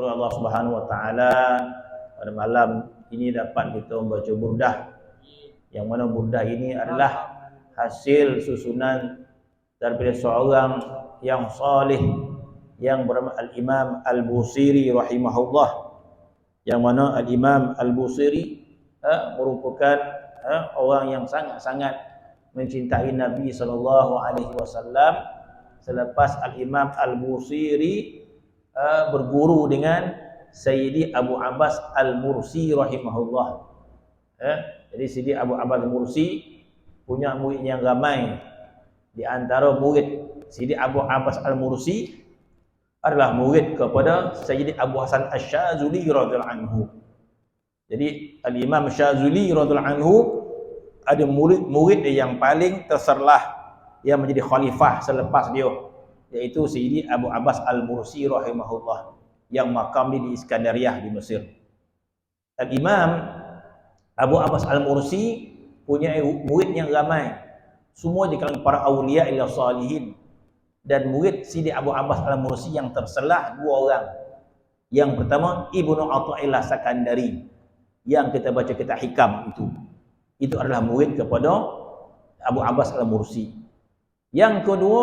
syukur Allah Subhanahu wa taala pada malam ini dapat kita membaca burdah, yang mana burdah ini adalah hasil susunan daripada seorang yang salih yang bernama Al-Imam Al-Busiri rahimahullah, yang mana Al-Imam Al-Busiri merupakan orang yang sangat-sangat mencintai Nabi SAW. Selepas Al-Imam Al-Busiri berguru dengan Sayyidi Abu Abbas Al-Mursi rahimahullah. Jadi Sayyidi Abu Abbas Al-Mursi punya murid yang ramai. Di antara murid Sayyidi Abu Abbas Al-Mursi adalah murid kepada Sayyidi Abu Hasan Asy-Syadzuli radhiyallahu anhu. Jadi Al-Imam Syadzuli radhiyallahu anhu ada murid yang paling terserlah yang menjadi khalifah selepas dia, iaitu Sayyidi Abu Abbas Al-Mursi rahimahullah, yang makam dia di Iskandariyah di Mesir. Al-Imam Abu Abbas Al-Mursi punya murid yang ramai, semua di kalangan para awliya ila salihin. Dan murid Sayyidi Abu Abbas Al-Mursi yang terselah dua orang. Yang pertama Ibnu Athaillah Sakandari, yang kita baca kitab Hikam itu adalah murid kepada Abu Abbas Al-Mursi. Yang kedua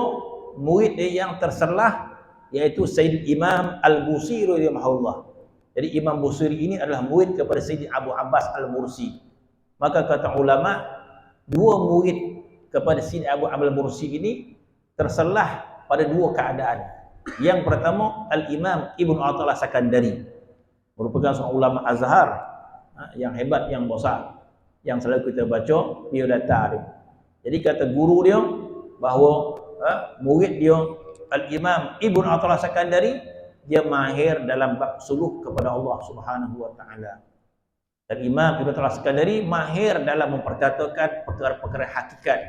murid yang terselah iaitu Sayyid Imam Al-Busiri rahimahullah. Jadi Imam Busiri ini adalah murid kepada Sayyid Abu Abbas Al-Mursi. Maka kata ulama, dua murid kepada Sayyid Abu Abbas Al-Mursi ini terselah pada dua keadaan. Yang pertama Al-Imam Ibnu Athaillah Sakandari, merupakan seorang ulama Azhar yang hebat, yang besar, yang selalu kita baca biodata dia. Jadi kata guru dia bahawa murid dia Al-Imam Ibnu Athaillah Sakandari, dia mahir dalam bab suluk kepada Allah Subhanahu wa taala. Dan Imam Ibnu Athaillah Sakandari mahir dalam memperkatakan perkara-perkara hakikat.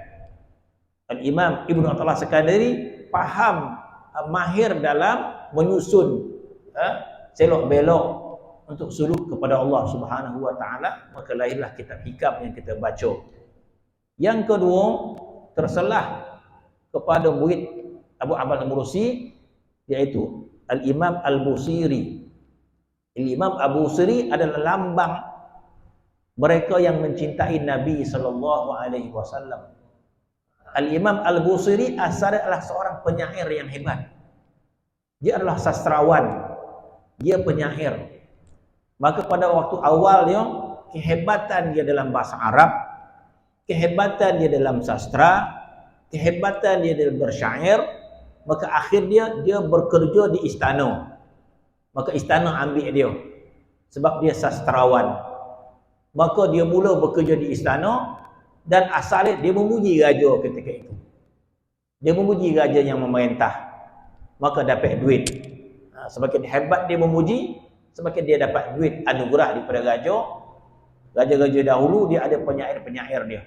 Al-Imam Ibnu Athaillah Sakandari faham, mahir dalam menyusun selok belok untuk suluk kepada Allah Subhanahu wa taala. Maka lahirlah kitab Hikam yang kita baca. Yang kedua terselah kepada murid Abu Abbas Al-Mursi, iaitu Al-Imam Al-Busiri. Al-Imam Al-Busiri adalah lambang mereka yang mencintai Nabi SAW. Al-Imam Al-Busiri asalnya adalah seorang penyair yang hebat. Dia adalah sastrawan, dia penyair. Maka pada waktu awalnya, kehebatan dia dalam bahasa Arab, kehebatan dia dalam sastra, kehebatan dia dalam bersyair, maka akhirnya dia bekerja di istana. Maka istana ambil dia sebab dia sastrawan. Maka dia mula bekerja di istana, dan asalnya dia memuji raja ketika itu. Dia memuji raja yang memerintah, maka dapat duit. Semakin hebat dia memuji, semakin dia dapat duit anugerah daripada raja. Raja-raja dahulu dia ada penyair-penyair dia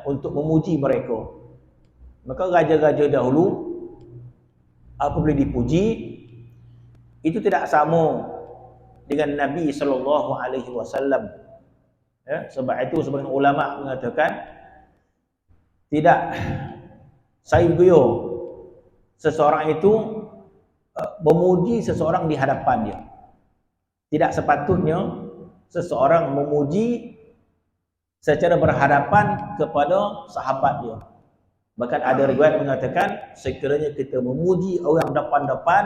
untuk memuji mereka. Maka raja-raja dahulu apabila dipuji, itu tidak sama dengan Nabi SAW. Sebab itu sebagian ulama mengatakan tidak saigyo seseorang itu memuji seseorang di hadapan dia. Tidak sepatutnya seseorang memuji secara berhadapan kepada sahabat dia. Bahkan ada riwayat mengatakan sekiranya kita memuji orang depan-depan,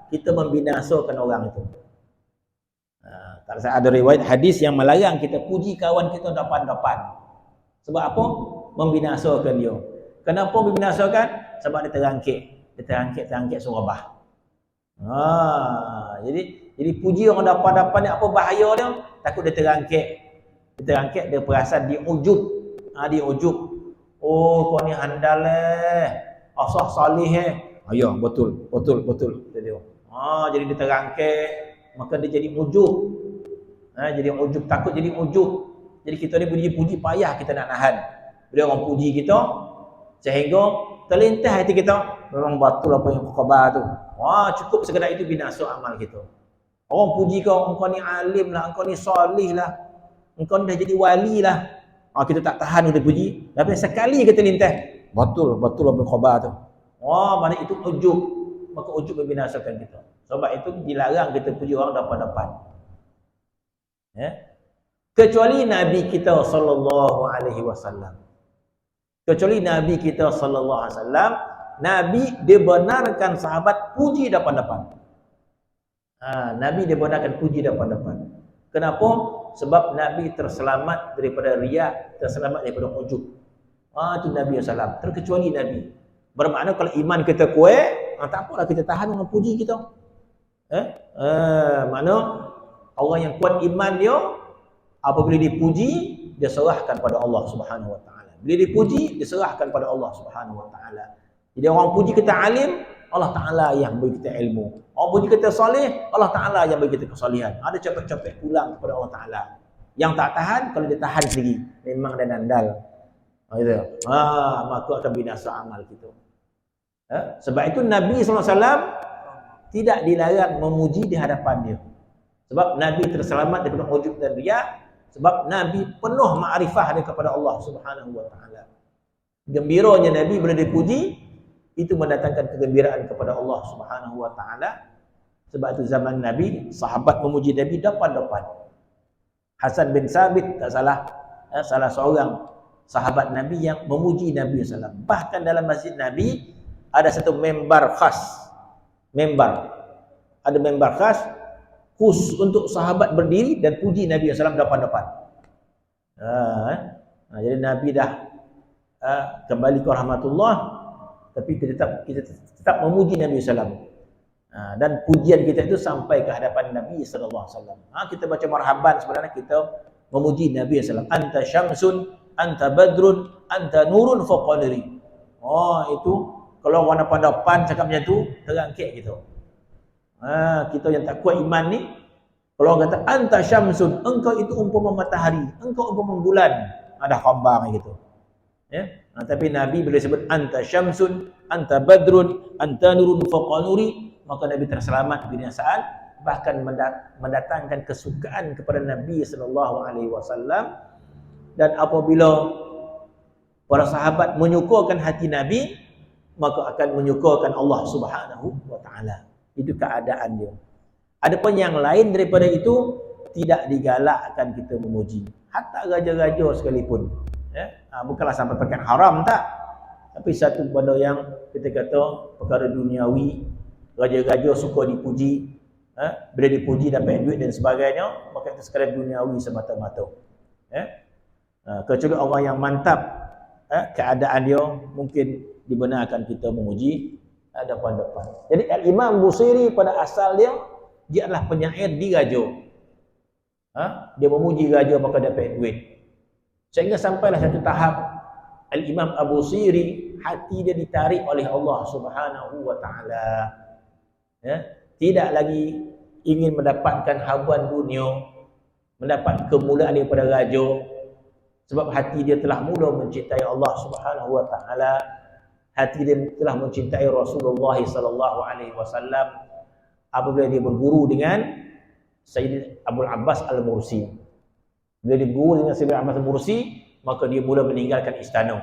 kita membinasakan orang itu. Ada riwayat hadis yang melarang kita puji kawan kita depan-depan. Sebab apa? Membinasakan dia. Kenapa membinasakan? Sebab dia terangkit surabah. Jadi puji orang depan-depan ni apa bahaya dia? Takut dia terangkit. Dia terangkit, dia perasan dia ujub. Dia ujub. Oh, kau ni handal asah salih ya, betul. Jadi dia terangkit, maka dia jadi ujub. Jadi ujub, takut jadi ujub. Jadi kita ni puji-puji payah kita nak nahan. Bila orang puji kita sehingga terlintas hati kita, memang betul apa yang khabar tu. Cukup sekadar itu binasa amal kita. Orang puji kau, engkau ni alim lah, engkau ni salih lah, engkau dah jadi wali lah. Kita tak tahan kita puji. Tapi sekali kita lintas, betul apa khabar tu. Mana itu ujub. Maka ujub membinasakan kita. Sebab itu dilarang kita puji orang depan-depan. Ya. Kecuali Nabi kita sallallahu alaihi wasallam. Kecuali Nabi kita sallallahu alaihi wasallam, Nabi dibenarkan sahabat puji depan-depan. Nabi dibenarkan puji depan-depan. Kenapa? Sebab Nabi terselamat daripada riya, terselamat daripada ujub. Itu Nabi SAW. Terkecuali Nabi. Bermakna kalau iman kita kuat, tak apalah kita tahan dengan puji kita. Makna orang yang kuat iman dia, apabila dipuji, dia serahkan pada Allah Subhanahu Wa Taala. Bila dipuji, dia serahkan pada Allah Subhanahu Wa Taala. Jadi orang puji kita alim, Allah Ta'ala yang beri kita ilmu. Orang puji kita soleh, Allah Ta'ala yang beri kita kesolihan. Ada copek-copek pulang kepada Allah Ta'ala. Yang tak tahan, kalau dia tahan sendiri, memang dia nandal. Maka akan binasa amal kita. Sebab itu Nabi SAW tidak dilarang memuji di hadapan dia. Sebab Nabi terselamat daripada ujub dan riya. Sebab Nabi penuh ma'rifah dia kepada Allah Subhanahu Wa Ta'ala. Gembiranya Nabi bila dipuji, itu mendatangkan kegembiraan kepada Allah Subhanahu Wa Taala. Sebab itu zaman Nabi, sahabat memuji Nabi depan-depan. Hasan bin Sabit tak salah, salah seorang sahabat Nabi yang memuji Nabi SAW. Bahkan dalam masjid Nabi ada satu membar khas. Ada membar khas khusus untuk sahabat berdiri dan puji Nabi SAW depan-depan. Jadi Nabi dah kembali ke rahmatullah, tapi kita tetap memuji Nabi SAW. Dan pujian kita itu sampai ke hadapan Nabi SAW. Kita baca marhaban, sebenarnya kita memuji Nabi SAW. Anta syamsun, anta badrun, anta nurun faqadri. Itu kalau orang depan-depan cakap macam tu, terangkit gitu. Kita yang tak kuat iman ni, kalau orang kata anta syamsun, engkau itu umpama matahari, engkau umpama bulan, ada khabar gitu. Tapi Nabi bila sebut anta syamsun, anta badrun, anta nurun fawqa nuri, maka Nabi terselamat binasaan, bahkan mendatangkan kesukaan kepada Nabi sallallahu alaihi wasallam. Dan apabila para sahabat menyukakan hati Nabi, maka akan menyukakan Allah Subhanahu wa taala. Itu keadaan dia. Adapun yang lain daripada itu tidak digalakkan kita memuji, hatta raja-raja sekalipun. Bukanlah sampai perkara haram, tak. Tapi satu benda yang kita kata perkara duniawi, raja-raja suka dipuji, bila dipuji dapat duit dan sebagainya, maka itu sekadar duniawi semata-mata. Kecuali orang yang mantap, keadaan dia mungkin dibenarkan kita memuji depan-depan. Jadi Al-Imam Busiri pada asal dia adalah penyair di raja. Dia memuji raja maka dapat duit. Sehingga sampailah satu tahap Al-Imam Abu Siri, hati dia ditarik oleh Allah Subhanahu wa taala. Tidak lagi ingin mendapatkan habuan dunia, mendapat kemuliaan daripada raja, sebab hati dia telah mula mencintai Allah Subhanahu wa taala. Hati dia telah mencintai Rasulullah sallallahu alaihi wasallam apabila dia berguru dengan Sayyid Abdul Abbas Al-Mursi. Bila dia berguru dengan Sayyid Abbas Al-Mursi, maka dia mula meninggalkan istana.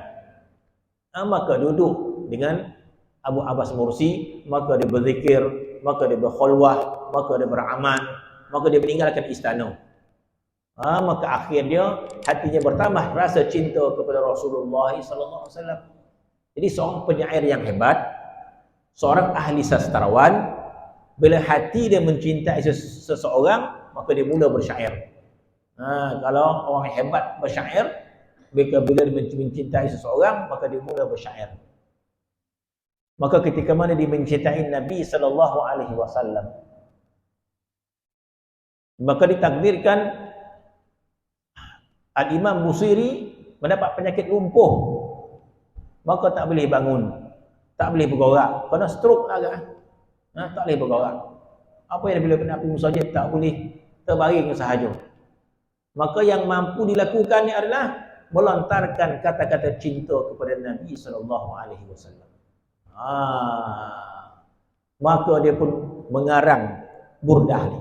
Maka duduk dengan Abu Abbas Mursi, maka dia berzikir, maka dia berkhulwah, maka dia beramal, maka dia meninggalkan istana. Maka akhir dia hatinya bertambah rasa cinta kepada Rasulullah sallallahu alaihi wasallam. Jadi seorang penyair yang hebat, seorang ahli sastrawan, bila hati dia mencintai seseorang, maka dia mula bersyair. Kalau orang hebat bersyair, bila dia mencintai seseorang, maka dia mula bersyair. Maka ketika mana dia mencintai Nabi sallallahu alaihi wasallam, maka ditakdirkan Al-Imam Busiri mendapat penyakit lumpuh. Maka tak boleh bangun, tak boleh bergerak, kena stroke agak. Tak boleh bergerak. Apa yang bila Nabi Musa tak boleh terbaring sahaja. Maka yang mampu dilakukan ni adalah melontarkan kata-kata cinta kepada Nabi sallallahu alaihi wasallam. Maka dia pun mengarang burdah ni.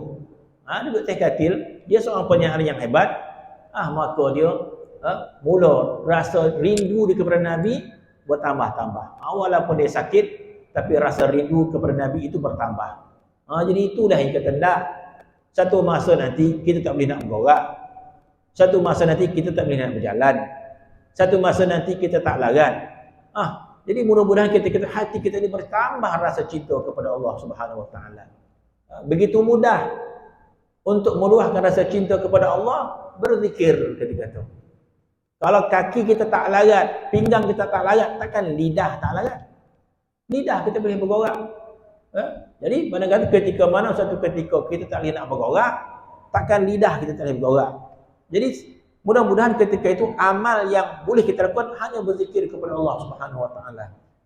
Duduk teh katil, dia seorang penyair yang hebat. Maka dia mula rasa rindu dia kepada Nabi bertambah-tambah. Walaupun dia sakit, tapi rasa rindu kepada Nabi itu bertambah. Jadi itulah yang kata tak. Satu masa nanti kita tak boleh nak bergerak. Satu masa nanti kita tak boleh nak berjalan. Satu masa nanti kita tak larat. Jadi mudah-mudahan hati kita ini bertambah rasa cinta kepada Allah Subhanahu Wa Taala. Begitu mudah untuk meluahkan rasa cinta kepada Allah, berzikir ketika itu. Kalau kaki kita tak larat, pinggang kita tak larat, takkan lidah tak larat. Lidah kita boleh bergerak. Jadi kadang-kadang ketika mana satu ketika kita tak boleh nak bergerak, takkan lidah kita tak boleh bergerak. Jadi mudah-mudahan ketika itu amal yang boleh kita lakukan hanya berzikir kepada Allah Subhanahu Wa Taala.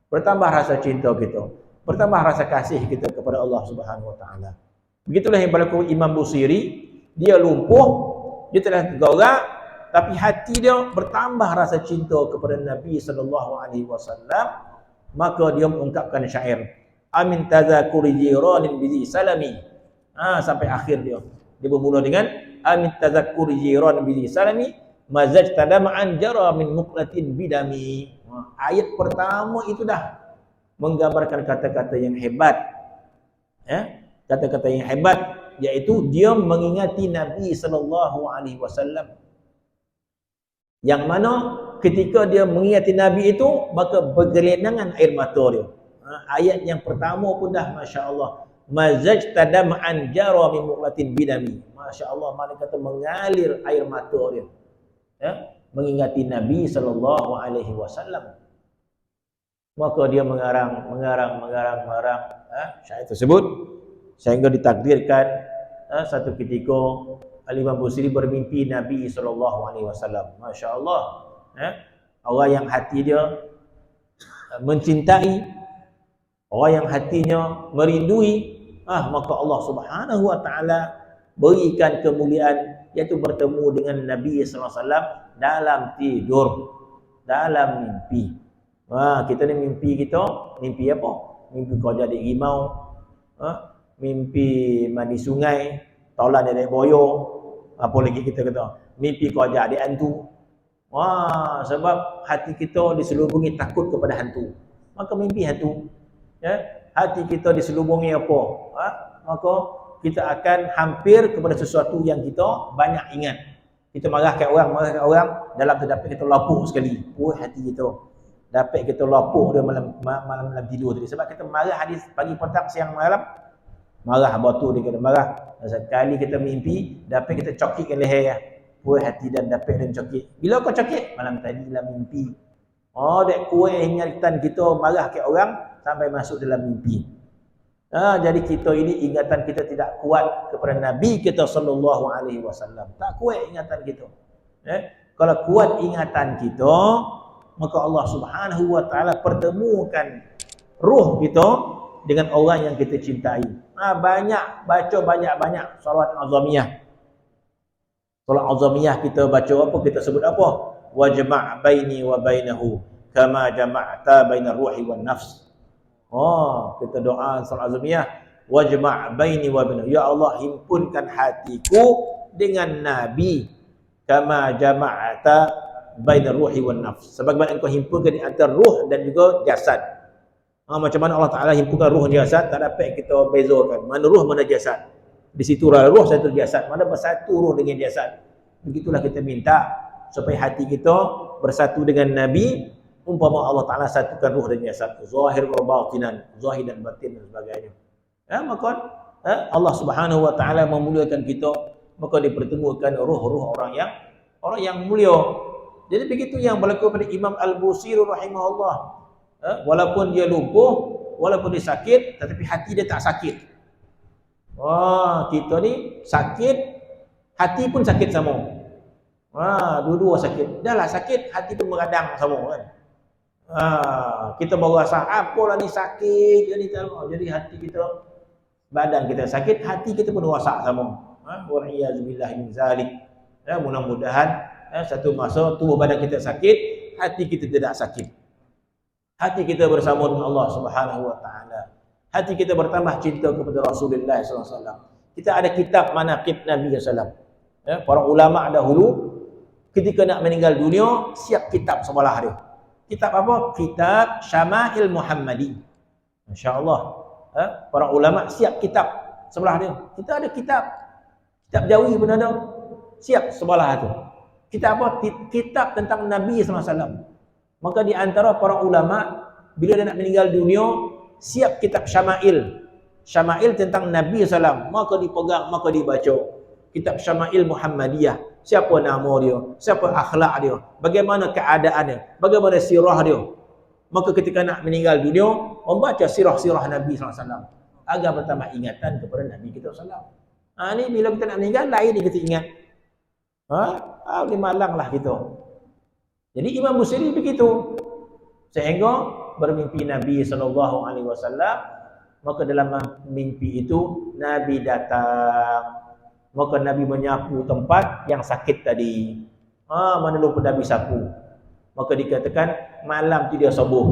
Bertambah rasa cinta kita, bertambah rasa kasih kita kepada Allah Subhanahu Wa Taala. Begitulah yang berlaku Imam Busiri. Dia lumpuh, dia telah bergerak, tapi hati dia bertambah rasa cinta kepada Nabi sallallahu alaihi wasallam, maka dia mengungkapkan syair amin tazakuri jiranin bizi salami. Sampai akhir dia bermula dengan amin tazakuri jiranin bizi salami mazaj tadama'an jara min muqlatin bidami. Ayat pertama itu dah menggambarkan kata-kata yang hebat. Kata-kata yang hebat, iaitu dia mengingati Nabi sallallahu alaihi wasallam. Yang mana ketika dia mengingati Nabi itu, maka bergelenangan air mata dia. Ayat yang pertama pun dah Masya Allah, mazajta dam'an jara min muqlatin bidami. Masya Allah, mana kata mengalir air mata dia, mengingati Nabi sallallahu alaihi wasallam. Maka dia mengarang syair tersebut sehingga ditakdirkan satu ketika Al-Imam Busiri bermimpi Nabi sallallahu alaihi wasallam. Masya Allah, orang yang hati dia mencintai, orang yang hatinya merindui, maka Allah Subhanahu Wa Taala berikan kemuliaan, iaitu bertemu dengan Nabi sallallahu alaihi wasallam dalam tidur, dalam mimpi. Kita ni mimpi apa? Mimpi kau jadi rimau, mimpi mandi sungai, taulan dari boyo, apa lagi kita kata, mimpi kau jadi hantu. Sebab hati kita diselubungi takut kepada hantu, maka mimpi hantu. Hati kita diselubungi apa? Maka kita akan hampir kepada sesuatu yang kita banyak ingat. Kita marah kat orang, dalam tu dapat kita lapuk sekali. Hati kita dapat kita lapuk dia malam tidur tadi. Sebab kita marah hadis pagi, petang, siang, malam. Marah batu dia kena marah. Sekali kita mimpi, dapat kita cokikkan leher. Hati dan dapat dan cokik. Bila kau cokik? Malam tadi lah mimpi. Dek kuih ingatan kita marah ke orang sampai masuk dalam mimpi. Jadi kita ini ingatan kita tidak kuat kepada Nabi kita sallallahu alaihi wasallam. Tak kuat ingatan kita. Kalau kuat ingatan kita, maka Allah Subhanahu Wa Taala pertemukan ruh kita dengan orang yang kita cintai. Banyak baca banyak solat azamiyah. Solat azamiyah kita baca apa? Kita sebut apa? Wajma' baini wa bainahu kama jama'ta bainar ruhi wan nafs. Kita doa solat azamiyah, wajma' baini wa bainahu, ya Allah himpunkan hatiku dengan Nabi kama jama'ta bainar ruhi wan nafs, sebagaimana engkau himpunkan di antara ruh dan juga jasad. Macam mana Allah Taala himpunkan ruh dan jasad, tak dapat kita bezakan mana ruh mana jasad. Di situ ruh, satu jasad, mana bersatu ruh dengan jasad. Begitulah kita minta supaya hati kita bersatu dengan Nabi, umpama Allah Taala satukan ruh dan jasad, zahir wa batinan, zahir dan batin dan sebagainya. Maka Allah Subhanahu Wa Taala memuliakan kita, maka dipertemukan ruh-ruh orang yang mulia. Jadi begitu yang berlaku pada Imam Al-Busiri rahimahullah. Walaupun dia lumpuh, walaupun dia sakit, tetapi hati dia tak sakit. Kita ni sakit, hati pun sakit sama. Dua-dua sakit. Dah lah sakit, hati pun meradang sama kan. Kita baru rasa apalah ni sakit jadi hati kita, badan kita sakit, hati kita pun rosak sama. Wa iyyazubillah min zalik. Mudah-mudahan satu masa tubuh badan kita sakit, hati kita tidak sakit. Hati kita bersama dengan Allah Subhanahu Wa Taala. Hati kita bertambah cinta kepada Rasulullah sallallahu alaihi wasallam. Kita ada kitab manaqib Nabi sallallahu alaihi wasallam. Para ulama dahulu ketika nak meninggal dunia, siap kitab sebelah dia. Kitab apa? Kitab Syama'il Muhammadi. Masya-Allah. Para ulama siap kitab sebelah dia. Kita ada kitab Jawi pun ada. Siap sebelah tu. Kitab apa? Kitab tentang Nabi SAW. Maka di antara para ulama, bila dia nak meninggal dunia, siap kitab Syama'il. Syama'il tentang Nabi SAW. Maka dipegang, maka dibaca. Kitab Syama'il Muhammadiyah. Siapa nama dia? Siapa akhlak dia? Bagaimana keadaan dia? Bagaimana sirah dia? Maka ketika nak meninggal dunia, membaca sirah-sirah Nabi SAW. Agar bertambah ingatan kepada Nabi kita SAW. Ni bila kita nak meninggal, lain kita ingat. Di malang lah gitu. Jadi Imam Busiri begitu. Sehingga bermimpi Nabi SAW. Maka dalam mimpi itu, Nabi datang. Maka Nabi menyapu tempat yang sakit tadi. Mana lupa Nabi sapu. Maka dikatakan malam tu dia sembuh.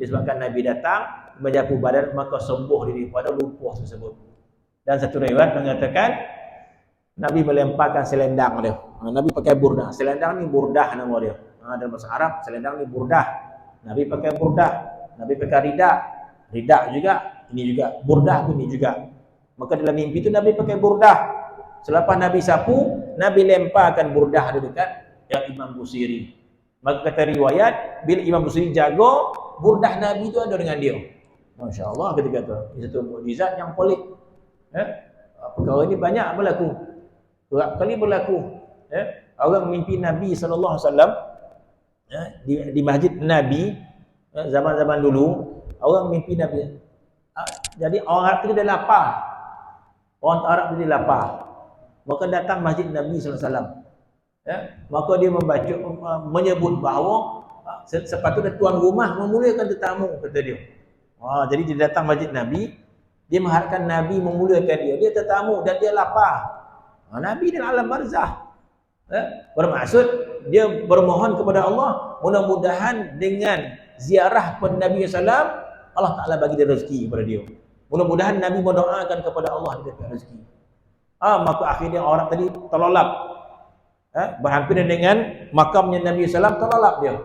Disebabkan Nabi datang menyapu badan, maka sembuh daripada lumpuh tersebut. Dan satu riwayat mengatakan Nabi melemparkan selendang dia. Nabi pakai burdah. Selendang ni burdah nama dia. Dalam bahasa Arab selendang ni burdah. Nabi pakai burdah. Nabi pakai ridak. Ridak juga. Ini juga burdah pun ini juga. Maka dalam mimpi itu Nabi pakai burdah. Selepas Nabi sapu, Nabi lemparkan burdah dia dekat yang Imam Busiri. Maka kata riwayat, bila Imam Busiri jaga, burdah Nabi itu ada dengan dia. Masya Allah ketika itu. Ini satu mukjizat yang pelik. Perkara ini banyak berlaku. Berapa kali berlaku. Orang mimpi Nabi SAW di masjid Nabi, zaman-zaman dulu, orang mimpi Nabi. Jadi orang Arab itu dah lapar. Orang Arab itu dia lapar. Maka datang masjid Nabi SAW. Maka dia membaca, menyebut bahawa sepatutnya tuan rumah memuliakan tetamu, kata dia. Jadi dia datang masjid Nabi, dia mengharapkan Nabi memuliakan dia. Dia tetamu dan dia lapar. Nabi dalam alam barzah. Bermaksud dia bermohon kepada Allah, mudah-mudahan dengan ziarah kepada Nabi SAW, Allah Ta'ala bagi dia rezeki kepada dia. Mudah-mudahan Nabi mendoakan kepada Allah dia dapat rezeki. Maka akhirnya orang tadi terlelap. Berhampiran dengan makamnya Nabi SAW, terlelap dia.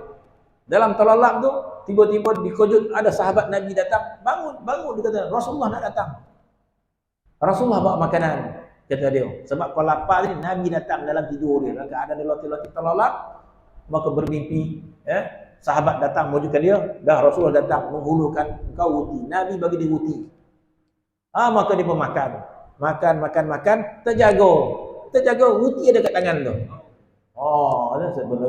Dalam terlelap tu, tiba-tiba dikejut ada sahabat Nabi datang, bangun, dia kata, Rasulullah nak datang. Rasulullah bawa makanan, kata dia. Sebab kalau lapar ni, Nabi datang dalam tidur dia. Dalam keadaan dia loti-loti terlelap, maka bermimpi, sahabat datang mewujudkan dia, dah Rasulullah datang menghulurkan engkau wuti. Nabi bagi dia wuti. Maka dia pun makan. Makan, terjaga wuti ada kat tangan tu. Ada benda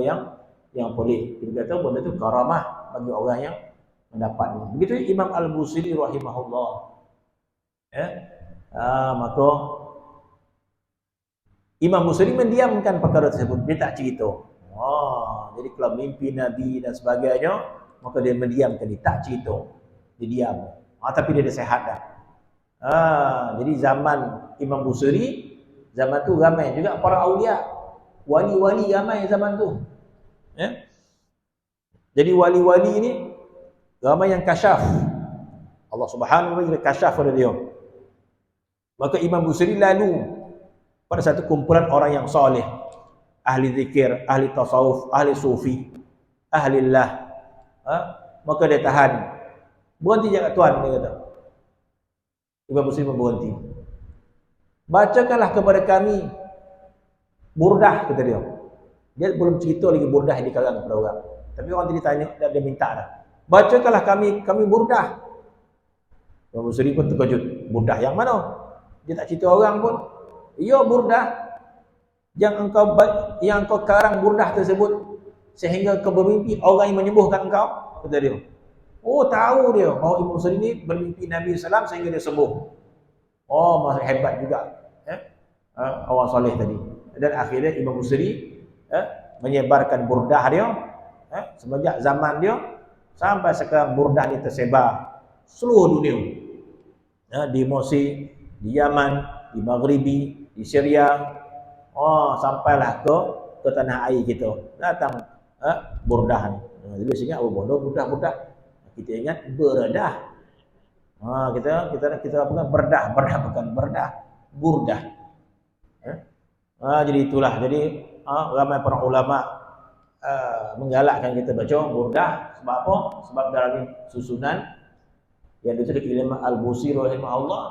yang boleh. Kita kata benda tu karamah bagi orang yang mendapatnya. Begitu Imam Al-Busiri rahimahullah. Maka Imam Busiri mendiamkan perkara tersebut. Dia tak cerita. Jadi kalau mimpi Nabi dan sebagainya, maka dia mendiamkan, dia tak cerita. Dia diam. Tapi dia dah sehat dah. Jadi zaman Imam Busiri, zaman tu ramai juga para awliya. Wali-wali ramai zaman tu. Jadi wali-wali ini ramai yang kasyaf. Allah Subhanahu wa taala kasyaf pada dia. Maka Imam Busiri lalu pada satu kumpulan orang yang soleh, ahli zikir, ahli tasawuf, ahli sufi, ahli Allah. Maka dia tahan. Berhenti jangan tuan, dia kata. Imam Busiri berhenti. Bacakanlah kepada kami burdah, kata dia. Dia belum cerita lagi burdah di kalangan kepada orang. Tapi orang tadi tanya, dia minta dah. Bacakanlah kami burdah. Imam Busiri pun terkejut. Burdah yang mana? Dia tak cerita orang pun. Ya burdah yang engkau karang burdah tersebut sehingga kau bermimpi orang yang menyembuhkan engkau, kata dia. Tahu dia bahawa Imam Busiri ni bermimpi Nabi SAW sehingga dia sembuh. Masih hebat juga. Orang soleh tadi. Dan akhirnya Imam Busiri menyebarkan burdah dia semenjak zaman dia sampai sekarang burdah ni tersebar seluruh dunia. Di Mesir, di Yaman, di Maghribi, di Syria, sampailah ke tanah air kita. Datang burdah ni. Jadi ingat burdah. Kita ingat berdah. Kita apa kan berdah bukan berdah, burdah. Jadi itulah. Jadi ramai para ulama menggalakkan kita baca burdah. Sebab apa? Sebab dalam susunan yang ditulis oleh Imam Al-Busiri rahimahullah,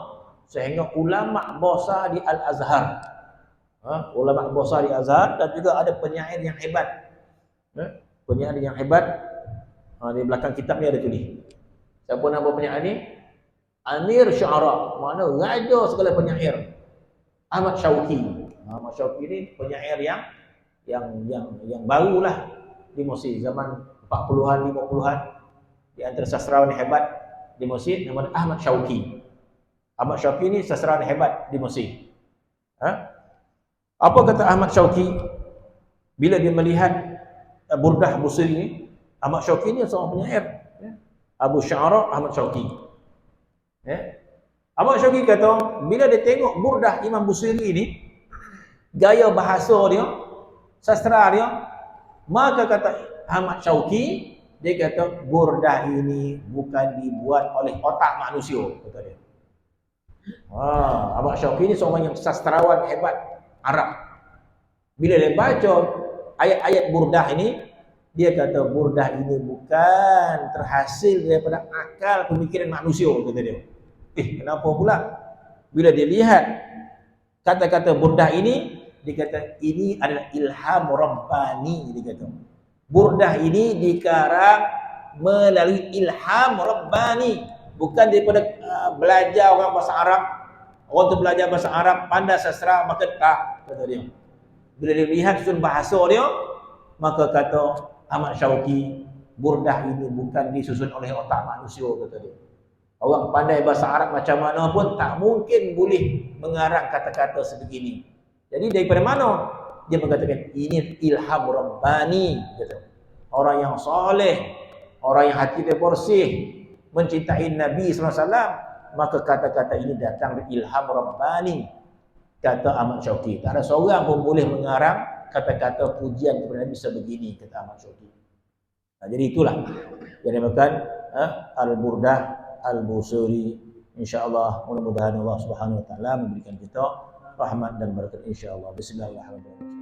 sehingga ulama besar di Al-Azhar, ulama besar di Azhar, dan juga ada penyair yang hebat, penyair yang hebat. Di belakang kitab ni ada tulis. Siapa nama penyair ni? Amir Syu'ara, mana raja segala penyair. Ahmad Syauqi. Ahmad Syauqi ni penyair yang barulah di Mesir zaman 40-an 50-an, di antara sastrawan yang hebat di Mesir, nama Ahmad Syauqi. Ahmad Syauqi ni sastrawan hebat di Mesir. Apa kata Ahmad Syauqi bila dia melihat Burdah Busiri ni? Ahmad Syauqi ni seorang penyair, Abu Syu'ara Ahmad Syauqi. Ahmad Syauqi kata bila dia tengok Burdah Imam Busiri ni, gaya bahasa dia, sastra dia, maka kata Ahmad Syauqi, dia kata Burdah ini bukan dibuat oleh otak manusia, kata dia. Ahmad Syauqi ni seorang yang sastrawan hebat Arab. Bila dia baca ayat-ayat Burdah ini, dia kata Burdah ini bukan terhasil daripada akal pemikiran manusia, kata dia. Kenapa pula? Bila dia lihat kata-kata Burdah ini, dia kata ini adalah ilham Rabbani, dia kata. Burdah ini dikarang melalui ilham Rabbani, bukan daripada belajar orang bahasa Arab. Orang tu belajar bahasa Arab, pandai sastra, maka tak, kata dia. Bila dia lihat susun bahasa dia, maka kata Ahmad Syauqi, Burdah ini bukan disusun oleh otak manusia, kata dia. Orang pandai bahasa Arab macam mana pun tak mungkin boleh mengarang kata-kata sebegini. Jadi daripada mana? Dia mengatakan ini ilham Rabbani, kata. Orang yang soleh, orang yang hati dia bersih, mencintai Nabi SAW, maka kata-kata ini datang dari ilham Rabbani, kata Ahmad Syauqi. Tak ada seorang pun boleh mengarang kata-kata pujian kepada Nabi sebegini, kata Ahmad Syauqi. Jadi itulah yang dinamakan Al-Burdah Al-Busiri. InsyaAllah, mudah-mudahan Allah Subhanahu Wa Taala memberikan kita rahmat dan berkat insyaAllah. Bismillahirrahmanirrahim.